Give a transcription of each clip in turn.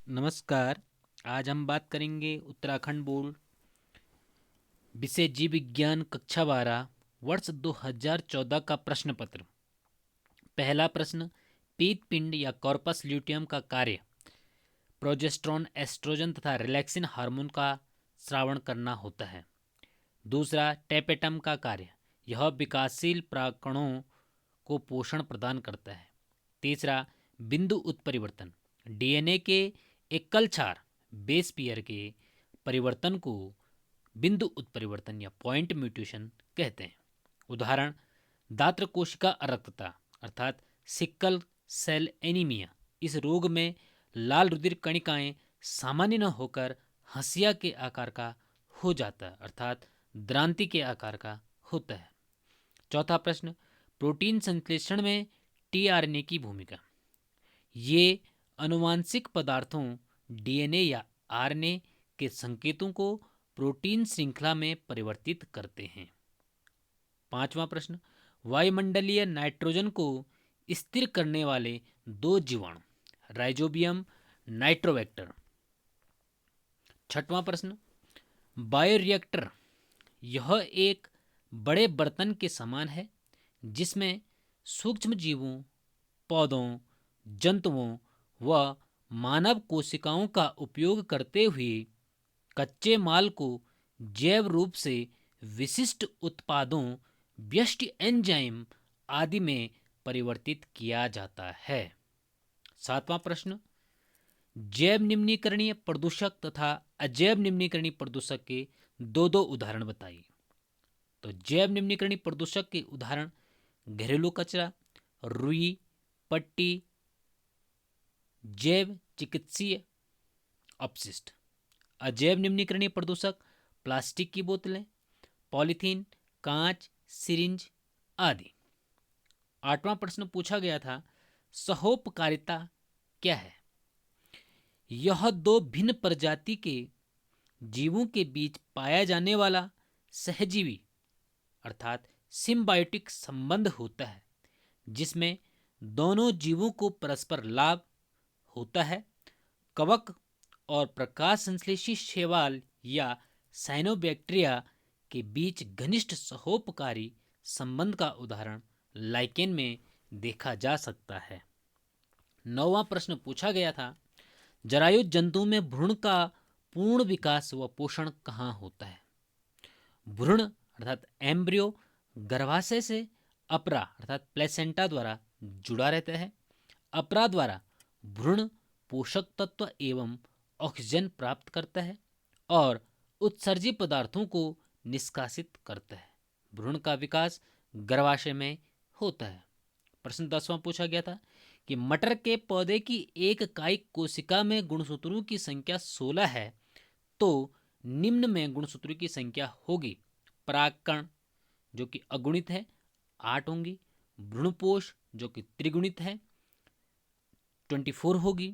नमस्कार। आज हम बात करेंगे उत्तराखंड बोर्ड विषय जीव विज्ञान कक्षा 12 वर्ष 2014 का प्रश्न पत्र। पहला प्रश्न, पीत पिंड या कॉर्पस ल्यूटियम का कार्य प्रोजेस्टेरोन, एस्ट्रोजन तथा रिलैक्सिन हार्मोन का स्रावण करना होता है। दूसरा, टेपेटम का कार्य, यह विकासशील प्राकणों को पोषण प्रदान करता है। तीसरा, बिंदु उत्परिवर्तन, डीएनए के एकल क्षार बेस पेयर के परिवर्तन को बिंदु उत्परिवर्तन या पॉइंट म्यूटेशन कहते हैं। उदाहरण, दात्र कोशिका अरक्तता अर्थात सिक्कल सेल एनीमिया। इस रोग में लाल रुधिर कणिकाएं सामान्य न होकर हंसिया के आकार का हो जाता है अर्थात द्रांति के आकार का होता है। चौथा प्रश्न, प्रोटीन संश्लेषण में टीआरएनए की भूमिका। ये अनुवांशिक पदार्थों डीएनए या आरएनए के संकेतों को प्रोटीन श्रृंखला में परिवर्तित करते हैं। पांचवा प्रश्न, वायुमंडलीय नाइट्रोजन को स्थिर करने वाले दो जीवाणु, राइजोबियम नाइट्रोवेक्टर। छठवां प्रश्न, बायोरिएक्टर, यह एक बड़े बर्तन के समान है जिसमें सूक्ष्म जीवों, पौधों, जंतुओं व मानव कोशिकाओं का उपयोग करते हुए कच्चे माल को जैव रूप से विशिष्ट उत्पादों, व्यष्टि एंजाइम आदि में परिवर्तित किया जाता है। सातवां प्रश्न, जैव निम्नीकरणीय प्रदूषक तथा अजैव निम्नीकरणीय प्रदूषक के दो दो उदाहरण बताइए। तो जैव निम्नीकरणीय प्रदूषक के उदाहरण घरेलू कचरा, रुई, पट्टी, जैव चिकित्सीय अपशिष्ट। अजैव निम्नीकरणीय प्रदूषक प्लास्टिक की बोतलें, पॉलीथीन, कांच, सिरिंज आदि। आठवां प्रश्न पूछा गया था, सहोपकारिता क्या है। यह दो भिन्न प्रजाति के जीवों के बीच पाया जाने वाला सहजीवी अर्थात सिम्बायोटिक संबंध होता है जिसमें दोनों जीवों को परस्पर लाभ होता है। कवक और प्रकाश संश्लेषी शैवाल या साइनोबैक्टीरिया के बीच घनिष्ठ सहोपकारी संबंध का उदाहरण लाइकेन में देखा जा सकता है। नौवां प्रश्न पूछा गया था, जरायुज जंतु में भ्रूण का पूर्ण विकास व पोषण कहाँ होता है। भ्रूण अर्थात एम्ब्रियो गर्भाशय से अपरा अर्थात प्लेसेंटा द्वारा जुड़ा रहता है। अपरा द्वारा भ्रूण पोषक तत्व एवं ऑक्सीजन प्राप्त करता है और उत्सर्जित पदार्थों को निष्कासित करता है। भ्रूण का विकास गर्भाशय में होता है। प्रश्न 10वां पूछा गया था कि मटर के पौधे की एक कायिक कोशिका में गुणसूत्रों की संख्या 16 है तो निम्न में गुणसूत्रों की संख्या होगी। परागकण जो कि अगुणित है 8 होंगी, भ्रूणपोष जो कि त्रिगुणित है 24 होगी,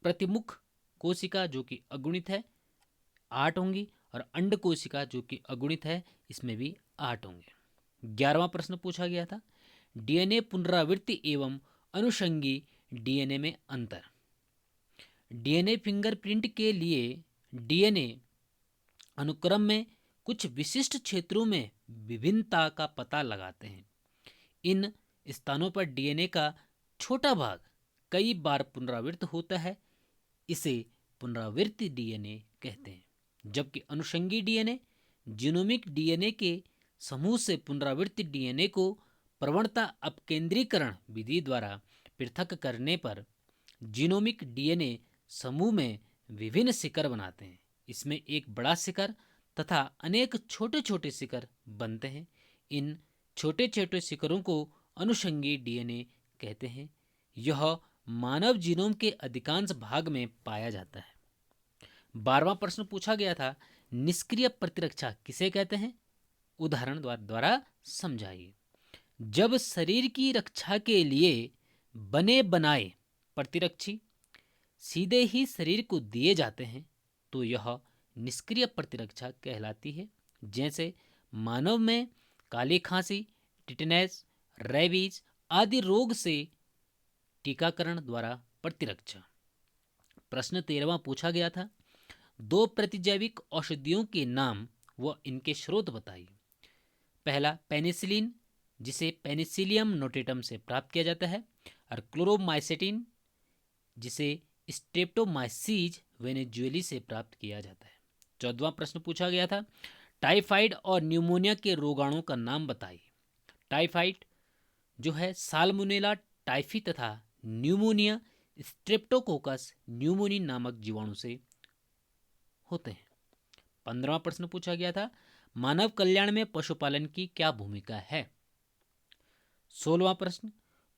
प्रतिमुख कोशिका जो कि अगुणित है 8 होंगी और अंड कोशिका जो कि अगुणित है इसमें भी 8 होंगे। 11वां प्रश्न पूछा गया था, डीएनए पुनरावृत्ति एवं अनुषंगी डीएनए में अंतर। डीएनए फिंगरप्रिंट के लिए डीएनए अनुक्रम में कुछ विशिष्ट क्षेत्रों में विभिन्नता का पता लगाते हैं। इन स्थानों पर डीएनए का छोटा भाग कई बार पुनरावृत्त होता है, इसे पुनरावृत्ति डीएनए कहते हैं। जबकि अनुषंगी डीएनए जीनोमिक डीएनए के समूह से पुनरावृत्ति डीएनए को प्रवणता अपकेंद्रीकरण विधि द्वारा पृथक करने पर जीनोमिक डीएनए समूह में विभिन्न शिखर बनाते हैं। इसमें एक बड़ा शिखर तथा अनेक छोटे छोटे शिखर बनते हैं। इन छोटे छोटे शिखरों को अनुषंगी डीएनए कहते हैं। यह मानव जीनोम के अधिकांश भाग में पाया जाता है। 12वां प्रश्न पूछा गया था, निष्क्रिय प्रतिरक्षा किसे कहते हैं। उदाहरण द्वारा समझाइए। जब शरीर की रक्षा के लिए बने बनाए प्रतिरक्षी सीधे ही शरीर को दिए जाते हैं तो यह निष्क्रिय प्रतिरक्षा कहलाती है। जैसे मानव में काली खांसी, टिटनेस, रेबीज आदि रोग से टीकाकरण द्वारा प्रतिरक्षा। प्रश्न 13वां पूछा गया था, 2 प्रतिजैविक औषधियों के नाम व इनके स्रोत बताइए। पहला पेनिसिलिन, जिसे पेनिसिलियम नोटेटम से प्राप्त किया जाता है, और क्लोरोमाइसेटिन, जिसे स्ट्रेप्टोमाइसीज वेनेजुएली से प्राप्त किया जाता है। 14वां प्रश्न पूछा गया था, टाइफाइड और न्यूमोनिया के रोगाणुओं का नाम बताइए। टाइफाइड जो है साल्मोनेला टाइफी तथा न्यूमोनिया स्ट्रेप्टोकोकस न्यूमोनी नामक जीवाणु से होते हैं। 15वां प्रश्न पूछा गया था, मानव कल्याण में पशुपालन की क्या भूमिका है। 16वां प्रश्न,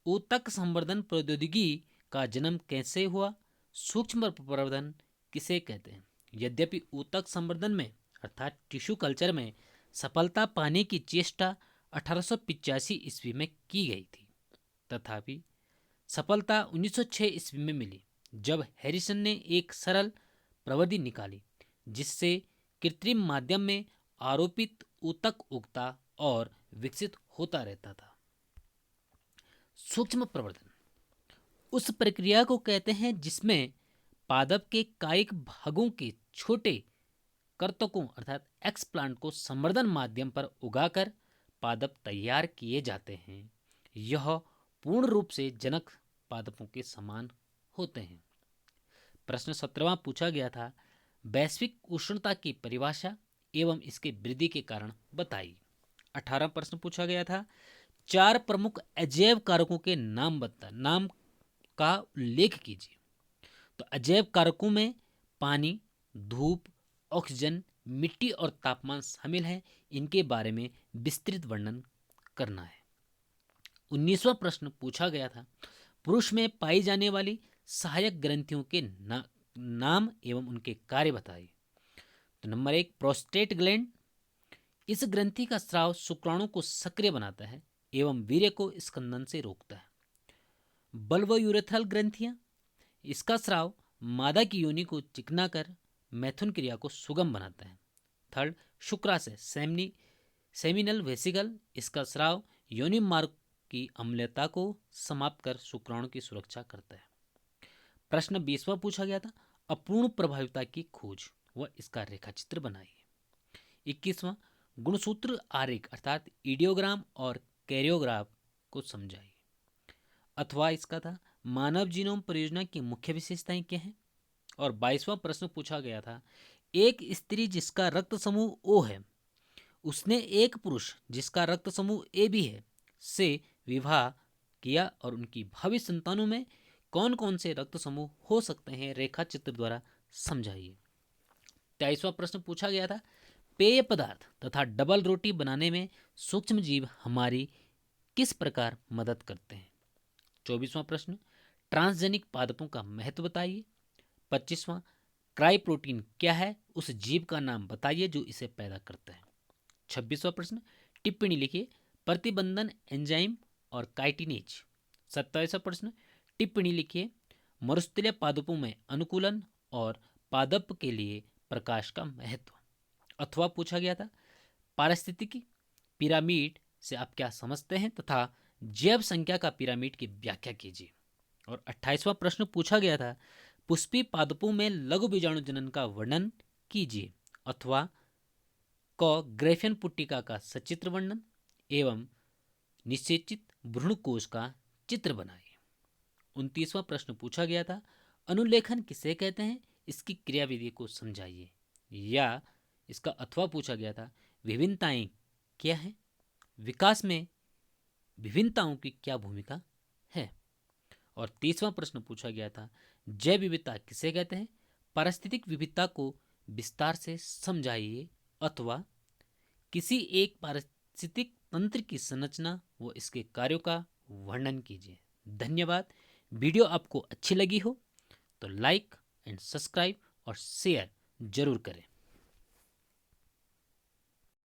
ऊतक संवर्धन प्रौद्योगिकी का जन्म कैसे हुआ। सूक्ष्म प्रवर्धन किसे कहते हैं। यद्यपि ऊतक संवर्धन में अर्थात टिश्यू कल्चर में सफलता पाने की चेष्टा 1885 ईस्वी में की गई थी, तथापि सफलता 1906 ईस्वी में मिली, जब हैरिसन ने एक सरल प्रविधि निकाली जिससे कृत्रिम माध्यम में आरोपित ऊतक उगता और विकसित होता रहता था। सूक्ष्म प्रवर्धन उस प्रक्रिया को कहते हैं जिसमें पादप के कायिक भागों के छोटे कर्तकों अर्थात एक्सप्लांट को संवर्धन माध्यम पर उगाकर पादप तैयार किए जाते हैं। यह पूर्ण रूप से जनक पादपों के समान होते हैं। प्रश्न 17वां पूछा गया था, वैश्विक उष्णता की परिभाषा एवं इसके वृद्धि के कारण बताइए। 18 प्रश्न पूछा गया था, 4 प्रमुख अजैव कारकों के नाम का उल्लेख कीजिए। तो अजैव कारकों में पानी, धूप, ऑक्सीजन, मिट्टी और तापमान शामिल हैं। इनके बारे में विस्तृत वर्णन करना है। 19वां प्रश्न पूछा गया था, पुरुष में पाई जाने वाली सहायक ग्रंथियों के नाम एवं उनके कार्य बताइए। तो नंबर 1 प्रोस्टेट ग्लैंड, इस ग्रंथि का स्राव शुक्राणु को सक्रिय बनाता है एवं वीर्य को स्कंदन से रोकता है। बल्बोयूरेथ्रल ग्रंथियां, इसका स्राव मादा की योनि को चिकना कर मैथुन क्रिया को सुगम बनाता है। थर्ड शुक्राशय सेमिनल वेसिकल, इसका स्राव योनि मार्ग की अम्लता को समाप्त कर शुक्राणु की सुरक्षा करता है। प्रश्न 20वां पूछा गया था, अपूर्ण प्रभाविता की खोज व इसका रेखाचित्र बनाइए। 21वां गुणसूत्र आरेख अर्थात इडियोग्राम और कैरियोग्राफ को समझाइए। अथवा इसका था, मानव जीनोम परियोजना की मुख्य विशेषताएं क्या हैं। और 22वां प्रश्न पूछा गया था, एक स्त्री जिसका रक्त समूह ओ है, उसने एक पुरुष जिसका रक्त समूह ए भी है से विवाह किया और उनकी भावी संतानों में कौन कौन से रक्त समूह हो सकते हैं, रेखा चित्र द्वारा समझाइए। 23वां प्रश्न पूछा गया था, पेय पदार्थ तथा डबल रोटी बनाने में सूक्ष्म जीव हमारी किस प्रकार मदद करते हैं। 24वां प्रश्न, ट्रांसजेनिक पादपों का महत्व बताइए। 25वां, क्राई प्रोटीन क्या है, उस जीव का नाम बताइए जो इसे पैदा करता है। 26वां प्रश्न, टिप्पणी लिखिए, प्रतिबंधन एंजाइम और काइटिनेज। 27वां प्रश्न, टिप्पणी लिखिए, मरुस्थलीय पादपों में अनुकूलन और पादप के लिए प्रकाश का महत्व। अथवा पूछा गया था, पारिस्थितिकी पिरामिड से आप क्या समझते हैं तथा जैव संख्या का पिरामिड की व्याख्या कीजिए। और 28वां प्रश्न पूछा गया था, पुष्पी पादपों में लघु बीजाणु जनन का वर्णन कीजिए। अथवा क ग्रेफियन पुट्टिका का सचित्र वर्णन एवं निषेचित भ्रूणकोश का चित्र बनाइए। 29वां प्रश्न पूछा गया था, अनुलेखन किसे कहते हैं, इसकी क्रियाविधि को समझाइए। या इसका अथवा पूछा गया था, विभिन्नताएं क्या हैं, विकास में विभिन्नताओं की क्या भूमिका है। और 30वां प्रश्न पूछा गया था, जैव विविधता किसे कहते हैं, पारिस्थितिक विविधता को विस्तार से समझाइए। अथवा किसी एक पारिस्थितिक तंत्र की संरचना व इसके कार्यों का वर्णन कीजिए। धन्यवाद। वीडियो आपको अच्छी लगी हो तो लाइक एंड सब्सक्राइब और शेयर जरूर करें।